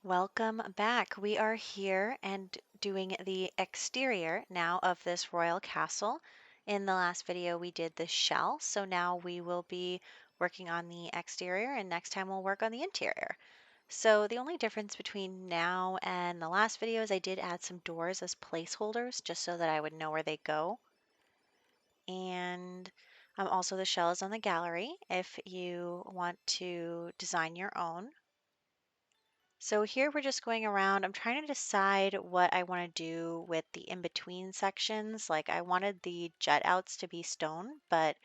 Welcome back. We are here and doing the exterior now of this royal castle. In the last video, we did the shell, so now we will be working on the exterior, and next time we'll work on the interior. So the only difference between now and the last video is I did add some doors as placeholders just so that I would know where they go. And also the shell is on the gallery if you want to design your own. So here we're just going around. I'm trying to decide what I want to do with the in-between sections. Like I wanted the jut outs to be stone, but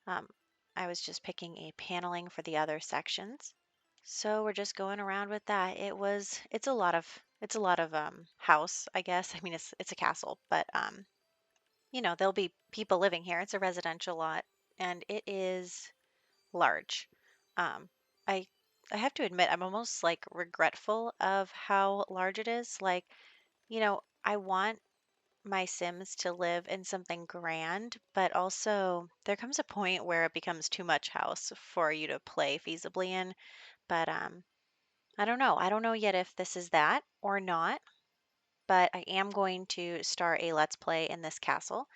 um, I was just picking a paneling for the other sections. So we're just going around with that. It's a lot of house, I guess. I mean, it's a castle, but there'll be people living here. It's a residential lot, and it is large. Um, I I have to admit, I'm almost like regretful of how large it is. Like, I want my Sims to live in something grand, but also there comes a point where it becomes too much house for you to play feasibly in. But I don't know. I don't know yet if this is that or not, but I am going to start a Let's Play in this castle.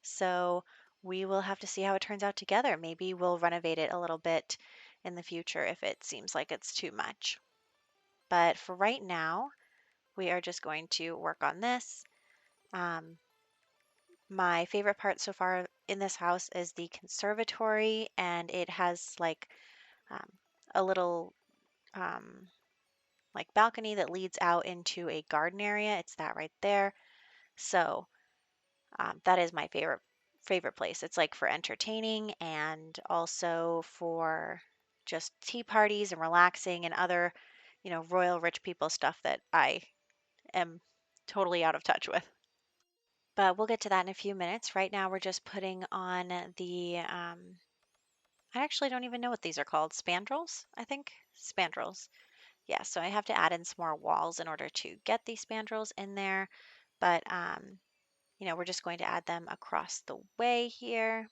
So we will have to see how it turns out together. Maybe we'll renovate it a little bit in the future if it seems like it's too much. But for right now, we are just going to work on this. Um, my favorite part so far in this house is the conservatory, and it has like um, a little um, like balcony that leads out into a garden area. It's that right there. So that is my favorite place. It's like for entertaining and also for just tea parties and relaxing and other, royal rich people stuff that I am totally out of touch with. But we'll get to that in a few minutes. Right now, we're just putting on the, I actually don't even know what these are called. Spandrels, I think? Spandrels. Yeah, so I have to add in some more walls in order to get these spandrels in there. But we're just going to add them across the way here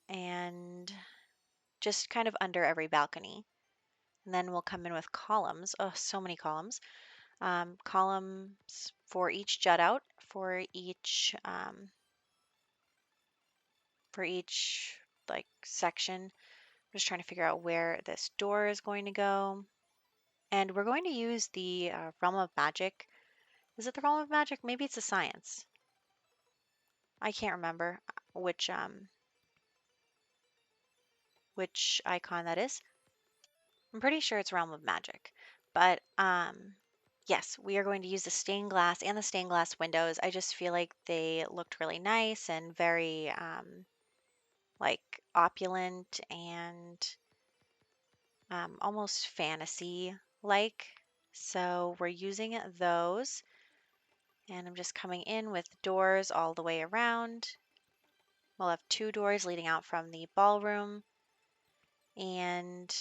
and just kind of under every balcony. And then we'll come in with columns. Oh, so many columns. Columns for each jut out, for each like section. I'm just trying to figure out where this door is going to go. And we're going to use the realm of magic. Is it the realm of magic? Maybe it's a science. I can't remember which icon that is. I'm pretty sure it's Realm of Magic. But yes, we are going to use the stained glass and the stained glass windows. I just feel like they looked really nice and very like opulent and almost fantasy like. So we're using those. And I'm just coming in with doors all the way around. We'll have two doors leading out from the ballroom. And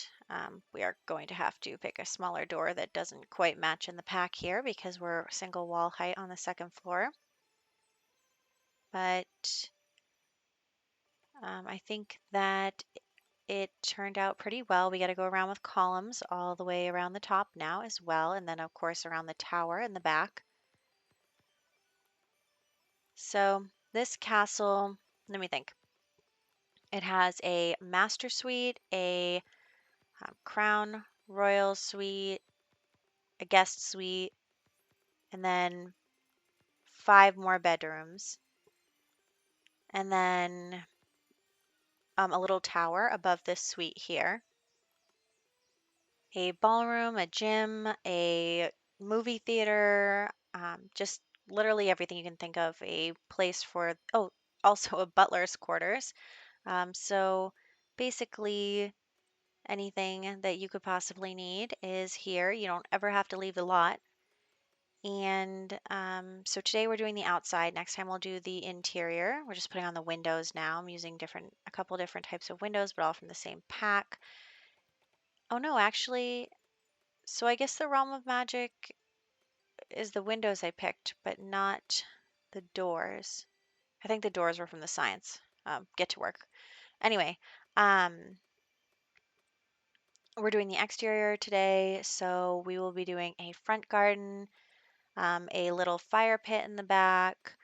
we are going to have to pick a smaller door that doesn't quite match in the pack here because we're single wall height on the second floor. But I think that it turned out pretty well. We got to go around with columns all the way around the top now as well, and then of course around the tower in the back. So this castle, let me think. It has a master suite, a crown royal suite, a guest suite, and then 5 more bedrooms, and then a little tower above this suite here, a ballroom, a gym, a movie theater, just literally everything you can think of, a place for, oh, also a butler's quarters. So basically anything that you could possibly need is here. You don't ever have to leave the lot. And so today we're doing the outside. Next time we'll do the interior. We're just putting on the windows now. I'm using a couple different types of windows, but all from the same pack. Oh no, actually, so I guess the Realm of Magic is the windows I picked, but not the doors. I think the doors were from the science. Get to work. Anyway, um, We're doing the exterior today, so we will be doing a front garden, a little fire pit in the back,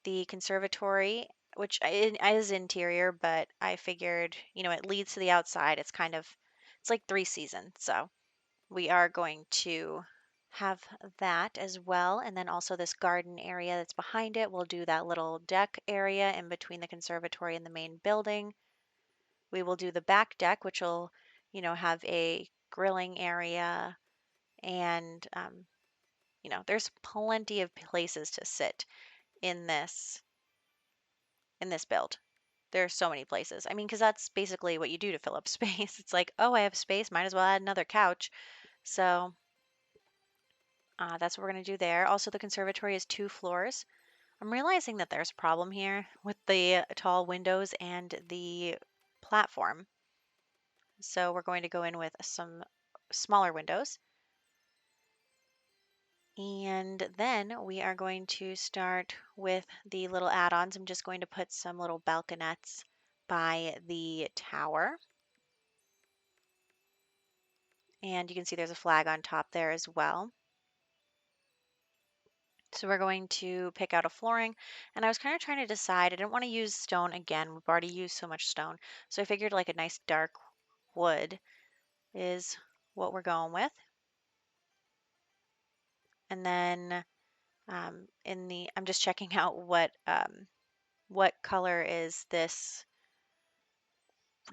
the conservatory, which is interior, but I figured, it leads to the outside. It's like three seasons. So we are going to have that as well. And then also this garden area that's behind it. We'll do that little deck area in between the conservatory and the main building. We will do the back deck, which will, have a grilling area and, there's plenty of places to sit in this build. There's so many places. I mean, because that's basically what you do to fill up space. It's like, oh, I have space, might as well add another couch. So that's what we're going to do there. Also, the conservatory is 2 floors. I'm realizing that there's a problem here with the tall windows and the platform. So we're going to go in with some smaller windows. And then we are going to start with the little add-ons. I'm just going to put some little balconettes by the tower. And you can see there's a flag on top there as well. So we're going to pick out a flooring. And I was kind of trying to decide, I didn't want to use stone again. We've already used so much stone. So I figured like a nice dark wood is what we're going with. And then I'm just checking out what color is this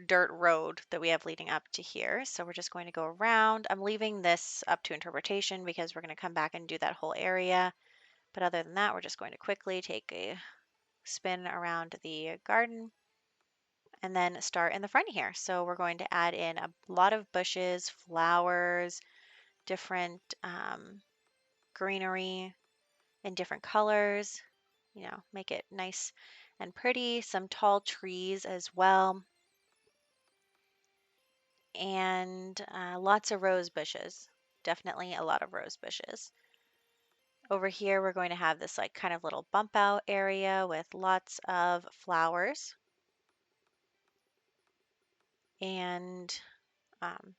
dirt road that we have leading up to here. So we're just going to go around. I'm leaving this up to interpretation because we're going to come back and do that whole area. But other than that, we're just going to quickly take a spin around the garden and then start in the front here. So we're going to add in a lot of bushes, flowers, different greenery in different colors, make it nice and pretty. Some tall trees as well. And lots of rose bushes. Definitely a lot of rose bushes. Over here, we're going to have this like kind of little bump out area with lots of flowers. And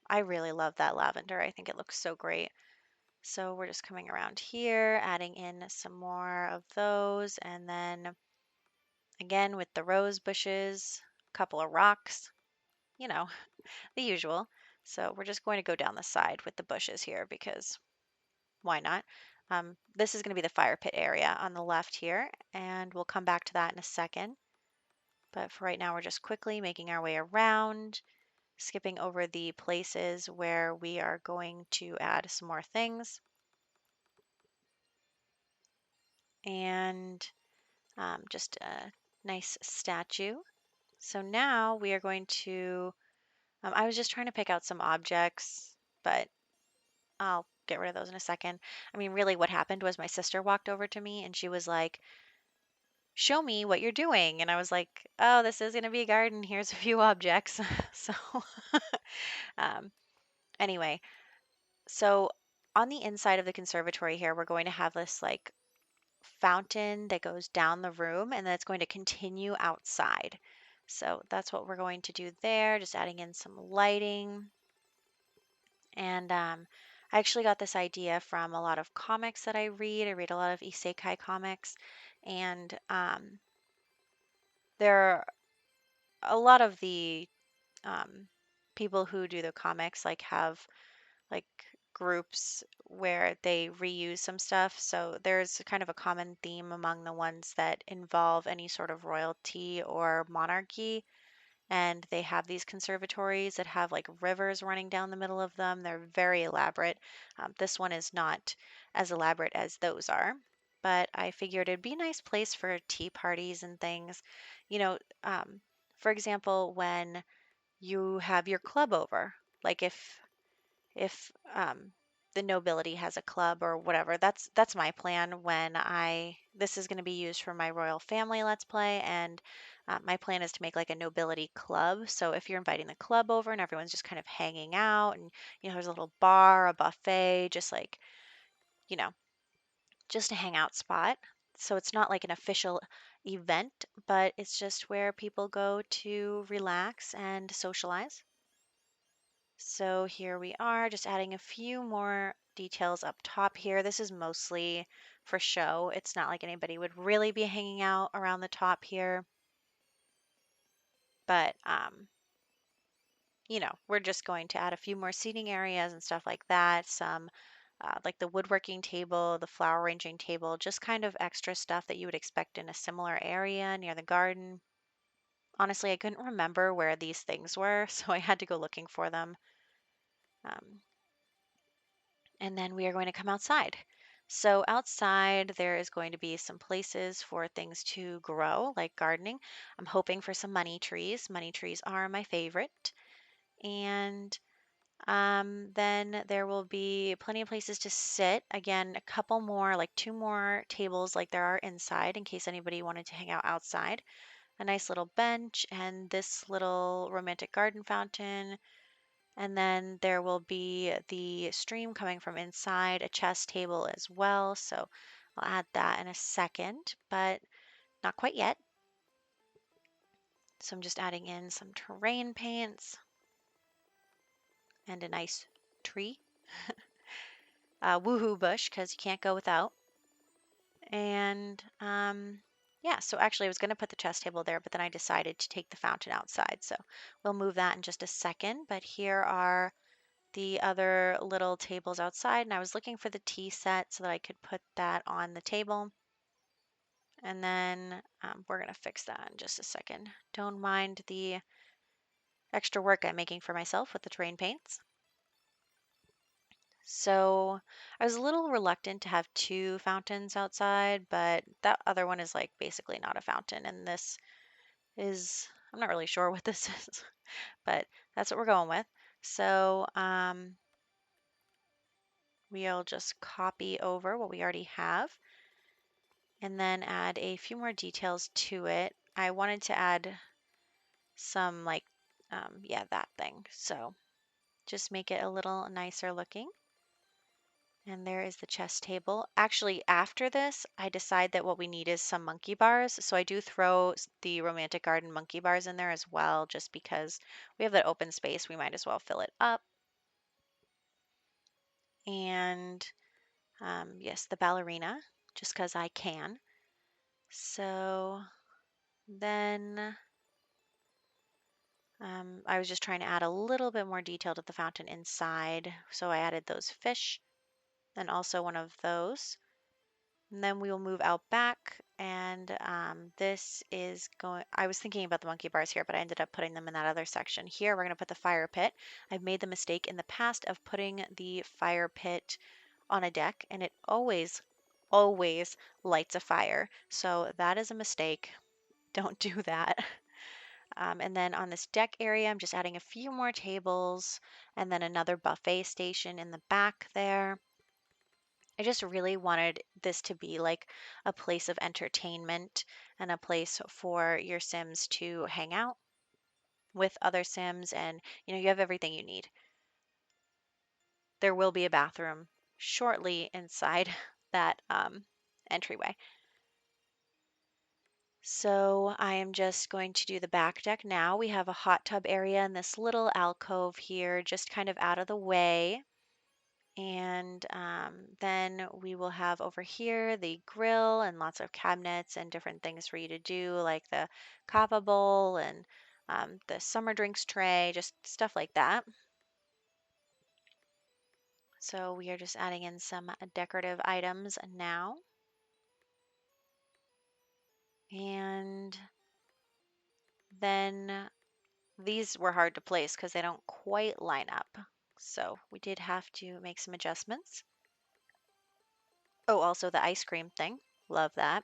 I really love that lavender. I think it looks so great. So we're just coming around here, adding in some more of those. And then again with the rose bushes, a couple of rocks, you know, the usual. So we're just going to go down the side with the bushes here because why not? This is going to be the fire pit area on the left here, and we'll come back to that in a second. But for right now, we're just quickly making our way around, skipping over the places where we are going to add some more things. And just a nice statue. So now we are going to, I was just trying to pick out some objects, but I'll get rid of those in a second. I mean, really what happened was my sister walked over to me and she was like, show me what you're doing. And I was like, oh, this is going to be a garden. Here's a few objects. So, um, anyway, so on the inside of the conservatory here, we're going to have this like fountain that goes down the room and then it's going to continue outside. So that's what we're going to do there, just adding in some lighting. And I actually got this idea from a lot of comics that I read. I read a lot of isekai comics, and there are a lot of the um, people who do the comics like have like groups where they reuse some stuff. So there's kind of a common theme among the ones that involve any sort of royalty or monarchy. And they have these conservatories that have like rivers running down the middle of them. They're very elaborate. This one is not as elaborate as those are, but I figured it'd be a nice place for tea parties and things. You know, um, for example, when you have your club over, like if the nobility has a club or whatever. That's my plan when this is going to be used for my royal family let's play, and my plan is to make like a nobility club. So if you're inviting the club over and everyone's just kind of hanging out, and there's a little bar, a buffet, just like you know just a hangout spot. So it's not like an official event, but it's just where people go to relax and socialize. So here we are, just adding a few more details up top here. This is mostly for show. It's not like anybody would really be hanging out around the top here. But, we're just going to add a few more seating areas and stuff like that. Some, like the woodworking table, the flower arranging table, just kind of extra stuff that you would expect in a similar area near the garden. Honestly, I couldn't remember where these things were, so I had to go looking for them. Um, and then we are going to come outside. So outside, there is going to be some places for things to grow, like gardening. I'm hoping for some money trees. Money trees are my favorite. And then there will be plenty of places to sit. Again, a couple more, like two more tables like there are inside in case anybody wanted to hang out outside. A nice little bench and this little romantic garden fountain. And then there will be the stream coming from inside, a chess table as well. So I'll add that in a second, but not quite yet. So I'm just adding in some terrain paints and a nice tree. Woohoo bush, because you can't go without. And yeah, so actually I was going to put the chess table there, but then I decided to take the fountain outside. So we'll move that in just a second. But here are the other little tables outside, and I was looking for the tea set so that I could put that on the table. And then we're going to fix that in just a second. Don't mind the extra work I'm making for myself with the terrain paints. So I was a little reluctant to have two fountains outside, but that other one is like basically not a fountain. And this is, I'm not really sure what this is, but that's what we're going with. So we'll just copy over what we already have and then add a few more details to it. I wanted to add some like, yeah, that thing. So just make it a little nicer looking. And there is the chess table. Actually, after this, I decide that what we need is some monkey bars. So I do throw the Romantic Garden monkey bars in there as well, just because we have that open space, we might as well fill it up. And yes, the ballerina, just because I can. So then I was just trying to add a little bit more detail to the fountain inside. So I added those fish and also one of those. And then we will move out back, and this is going, I was thinking about the monkey bars here, but I ended up putting them in that other section. Here, we're going to put the fire pit. I've made the mistake in the past of putting the fire pit on a deck, and it always, always lights a fire. So that is a mistake. Don't do that. And then on this deck area, I'm just adding a few more tables and then another buffet station in the back there. I just really wanted this to be like a place of entertainment and a place for your Sims to hang out with other Sims, and you have everything you need. There will be a bathroom shortly inside that entryway. So I am just going to do the back deck now. We have a hot tub area in this little alcove here, just kind of out of the way. And then we will have over here the grill and lots of cabinets and different things for you to do, like the kava bowl and the summer drinks tray, just stuff like that. So we are just adding in some decorative items now. And then these were hard to place because they don't quite line up. So we did have to make some adjustments. Oh, also the ice cream thing. Love that.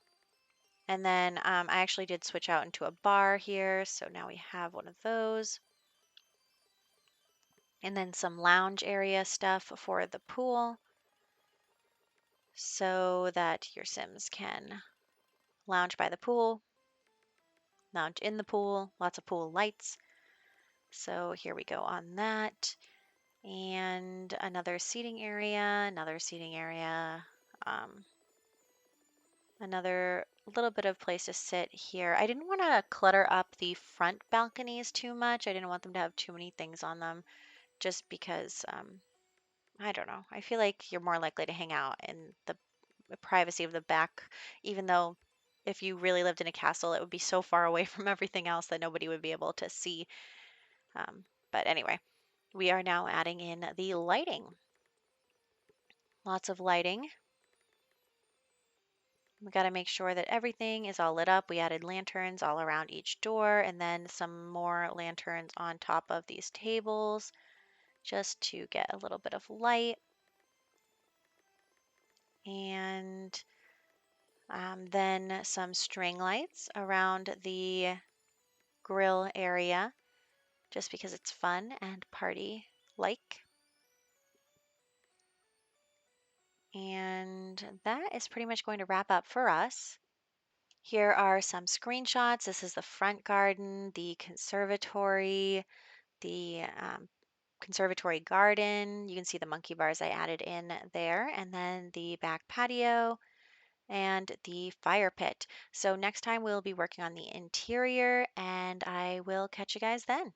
And then I actually did switch out into a bar here. So now we have one of those. And then some lounge area stuff for the pool so that your Sims can lounge by the pool, lounge in the pool, lots of pool lights. So here we go on that. And another seating area, um, another little bit of place to sit here. I didn't want to clutter up the front balconies too much. I didn't want them to have too many things on them just because I don't know. I feel like you're more likely to hang out in the privacy of the back, even though if you really lived in a castle, it would be so far away from everything else that nobody would be able to see. But anyway, we are now adding in the lighting. Lots of lighting. We got to make sure that everything is all lit up. We added lanterns all around each door and then some more lanterns on top of these tables just to get a little bit of light. And then some string lights around the grill area just because it's fun and party like. And that is pretty much going to wrap up for us. Here are some screenshots. This is the front garden, the conservatory, the conservatory garden. You can see the monkey bars I added in there, and then the back patio and the fire pit. So next time we'll be working on the interior, and I will catch you guys then.